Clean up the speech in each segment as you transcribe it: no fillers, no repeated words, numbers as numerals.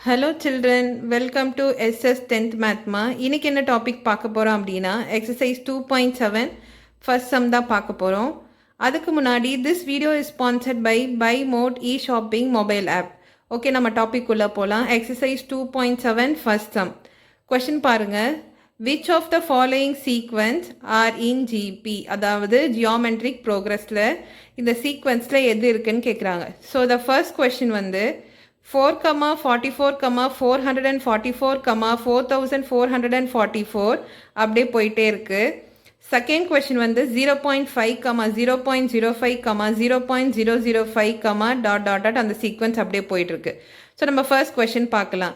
Hello children, welcome to SS 10th Mathma. இன்னைக்கு என்ன topic பார்க்க போகிறோம் அப்படின்னா எக்ஸசைஸ் 2.7 ஃபர்ஸ்ட் சம் தான் பார்க்க போகிறோம். அதுக்கு முன்னாடி this video is sponsored by Buy Mode e-shopping mobile app. Okay, நம்ம டாபிக் உள்ள போகலாம். Exercise 2.7 first sum. கொஷின் பாருங்க. Which of the following sequence are in GP? அதாவது ஜியோமெட்ரிக் ப்ரோக்ரஸில் இந்த சீக்வன்ஸில் எது இருக்குன்னு கேட்குறாங்க. ஸோ த ஃபர்ஸ்ட் கொஷின் வந்து 4, 44, 444, 4444 அப்படியே போயிட்டே இருக்கு. செகண்ட் கொஸ்டின் வந்து 0.5, 0.05, 0.005, டாட் அந்த சீக்வன்ஸ் அப்படியே போயிட்டு இருக்கு. ஸோ நம்ம ஃபர்ஸ்ட் கொஸ்டின் பார்க்கலாம்.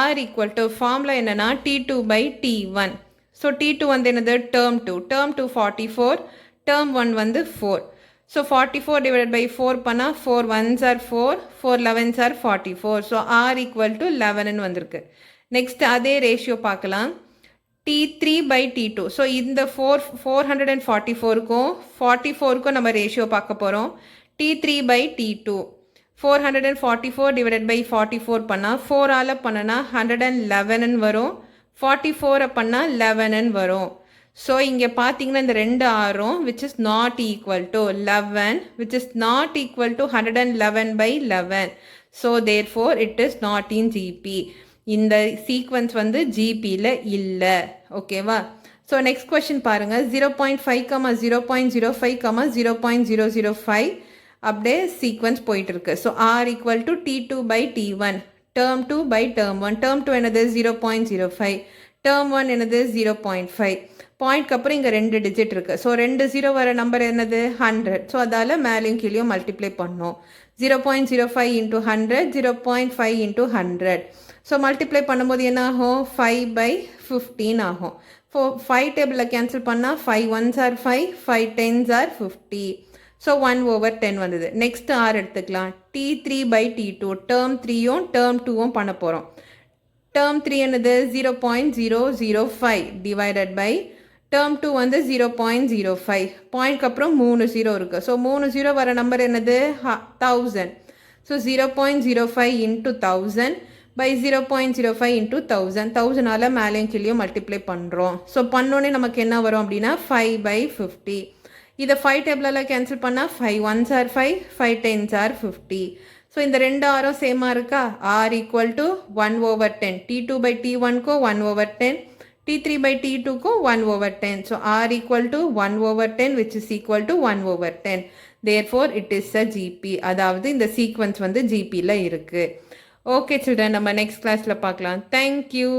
R ஈக்குவல் டு ஃபார்முலா என்னன்னா T2/T1. ஸோ T2 வந்து என்னது டேர்ம் 2, டேர்ம் 2 44, டேர்ம் 1 வந்து 4. So 44 divided by 4 பண்ணா 4 1s are 4, 4 11s are 44. So R equal to 11 வந்திருக்கு. Next அதே ரேஷியோ பார்க்கலாம். T3/T2. So இந்த 444க்கும் 44க்கும் நம்ம ரேஷியோ பார்க்க போகிறோம். T3/T2. 444 divided by 44 பண்ணா 4 ஆல் பண்ணனா 111 வரும். 44 பண்ணா 11 வரும். ஸோ இங்கே பார்த்தீங்கன்னா இந்த ரெண்டு ஆரும் which is not equal to 11, which is not equal to 111/11. So therefore it is not in GP. இந்த சீக்வன்ஸ் வந்து ஜிபியில் இல்லை. ஓகேவா? ஸோ நெக்ஸ்ட் கொஸ்டின் பாருங்கள். 0.5, 0.05, 0.005 அப்படியே சீக்வன்ஸ் போயிட்டு இருக்கு. So R equal to T2/T1, term 2/டேர்ம் 1. டேர்ம் 2 என்னது 0.05, டேர்ம் 1 என்னது 0.5. பாயிண்ட்க்கு அப்புறம் இங்கே 2 டிஜிட் இருக்குது. ஸோ 2 0 வர நம்பர் என்னது 100. ஸோ அதால் மேலேயும் கீழேயும் மல்டிப்ளை பண்ணோம். 0.05 into 100, 0.5 into 100. ஸோ மல்டிப்ளை பண்ணும்போது என்ன ஆகும் 5/15 ஆகும். 5 டேபிளில் கேன்சல் பண்ணால் 5 1s are 5, 5 10s are 50. So 1/10 வந்தது. நெக்ஸ்ட் R எடுத்துக்கலாம். T3/T2, டேர்ம் 3யும் டேர்ம் 2வும் பண்ண போகிறோம். டேர்ம் 3 என்னது 0.005 டிவைடட் பை டேர்ம் 2 வந்து 0.05. பாயிண்ட்க்கு அப்புறம் 3 0 இருக்குது. ஸோ 3 0 வர நம்பர் என்னது 1000. So 0.05 into 1000 by 0.05 into 1000. 1000ஆல் மேலேயும் கீழேயும் மல்டிப்ளை பண்ணுறோம். ஸோ பண்ணோன்னே நமக்கு என்ன வரும் அப்படின்னா 5/50. இதை 5 டேபிளில் கேன்சல் பண்ணால் 5 1s are 5, 5 10s are 50. So இந்த ரெண்டு ஆரும் சேமாக இருக்கா? R equal to 1/10. T2/T1க்கும் 1/10, T3/T2க்கும் 1/10. So R equal to 1/10 which is equal to 1/10. therefore it is a GP. அதாவது இந்த சீக்வன்ஸ் வந்து ஜிபியில் இருக்குது. ஓகே சில்ட்ரன், நம்ம நெக்ஸ்ட் கிளாஸில் பார்க்கலாம். தேங்க்யூ.